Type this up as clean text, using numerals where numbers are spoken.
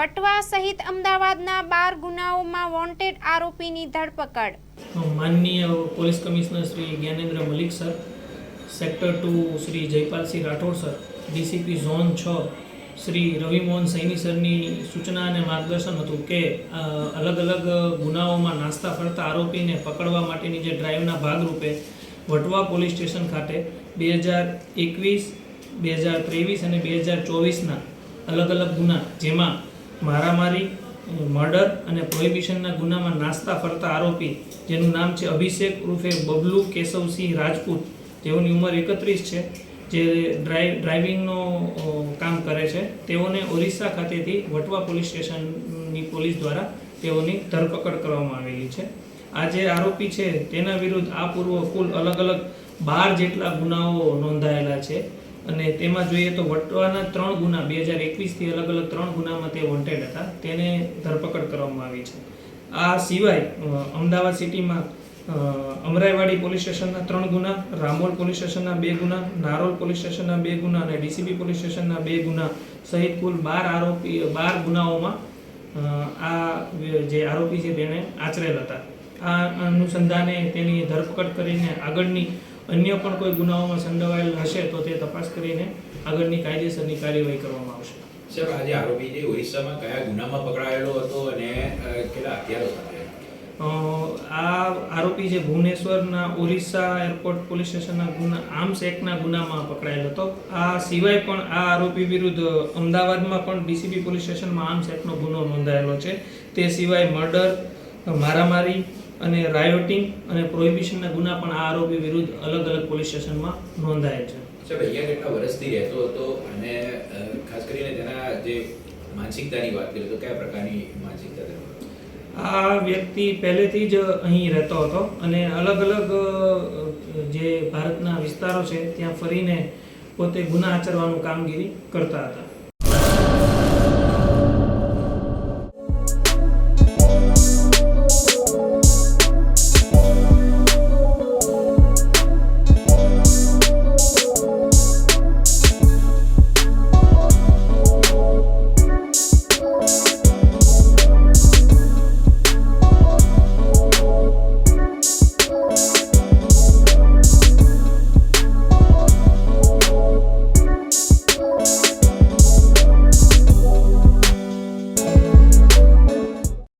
વટવા સહિત અમદાવાદના 12 ગુનાઓમાં વોન્ટેડ આરોપીની ધરપકડ. માનનીય police commissioner Shri Gyanendra Malik sir, sector 2 Shri Jaypalsinh Rathod sir, DCP zone 6 Shri Ravimohan Saini સરની સૂચના અને માર્ગદર્શન હતું કે અલગ અલગ ગુનાઓમાં નાસ્તા ફરતા આરોપીને પકડવા માટેની જે ડ્રાઈવના ભાગરૂપે વટવા પોલીસ સ્ટેશન ખાતે 2021, 2023 અને 2024ના અલગ અલગ ગુના, જેમાં મારામારી, મર્ડર અને પ્રોહિબિશનના ગુનામાં નાસ્તા ફરતા આરોપી, જેનું નામ છે અભિષેક ઉર્ફે બબલુ કેશવસિંહ રાજપૂત, જેઓની ઉંમર 31 છે, જે ડ્રાઇવિંગનો કામ કરે છે, તેઓને ઓરિસ્સા ખાતેથી વટવા પોલીસ સ્ટેશનની પોલીસ દ્વારા તેઓની ધરપકડ કરવામાં આવેલી છે. આ જે આરોપી છે તેના વિરુદ્ધ આ પૂર્વ કુલ અલગ અલગ 12 જેટલા ગુનાઓ નોંધાયેલા છે અને તેમાં જોઈએ તો વટવાના 3 ગુના 2021થી અલગ અલગ 3 ગુનામાં તે વોન્ટેડ હતા, તેને ધરપકડ કરવામાં આવી છે. આ સિવાય અમદાવાદ સિટીમાં અમરાઈવાડી પોલીસ સ્ટેશનના 3 ગુના, રામોલ પોલીસ સ્ટેશનના 2 ગુના, નારોલ પોલીસ સ્ટેશનના 2 ગુના અને ડીસીબી પોલીસ સ્ટેશનના 2 ગુના સહિત કુલ 12 ગુનાઓમાં આ જે આરોપી છે તેને આચરેલ હતા. આ અનુસંધાને તેની ધરપકડ કરીને આગળની અન્ય પણ કોઈ ગુનાઓમાં સંડોવાયેલ હશે તો તે તપાસ કરીને આગળની કાયદેસરની કાર્યવાહી કરવામાં આવશે. સાહેબ, આજે આરોપી જે ઓરિસ્સામાં કયા ગુનામાં પકડાયેલો હતો અને કેટલા હથિયારો સાથે? આ આરોપી જે ભુવનેશ્વરના ઓરિસ્સા એરપોર્ટ પોલીસ સ્ટેશનના ગુના આર્મ્સ એક્ટના ગુનામાં પકડાયેલો હતો. આ સિવાય પણ આ આરોપી વિરુદ્ધ અમદાવાદમાં પણ ડીસીબી પોલીસ સ્ટેશનમાં આર્મ્સ એક્ટનો ગુનો નોંધાયેલો છે. તે સિવાય મર્ડર, મારામારી અને રાયોટિંગ અને પ્રોહિબિશનના ગુના પણ આ આરોપી વિરુદ્ધ અલગ અલગ પોલીસ સ્ટેશનમાં નોંધાયેલ છે. સાહેબ, અહીંયા કેટલા વર્ષથી રહેતો હતો અને ખાસ કરીને તેના જે માનસિકતાની વાત કરીએ તો કયા પ્રકારની માનસિકતા હતી? આ વ્યક્તિ પહેલેથી જ અહીં રહેતો હતો અને અલગ અલગ જે ભારતના વિસ્તારો છે ત્યાં ફરીને પોતે ગુના આચરવાનું કામગીરી કરતા હતા.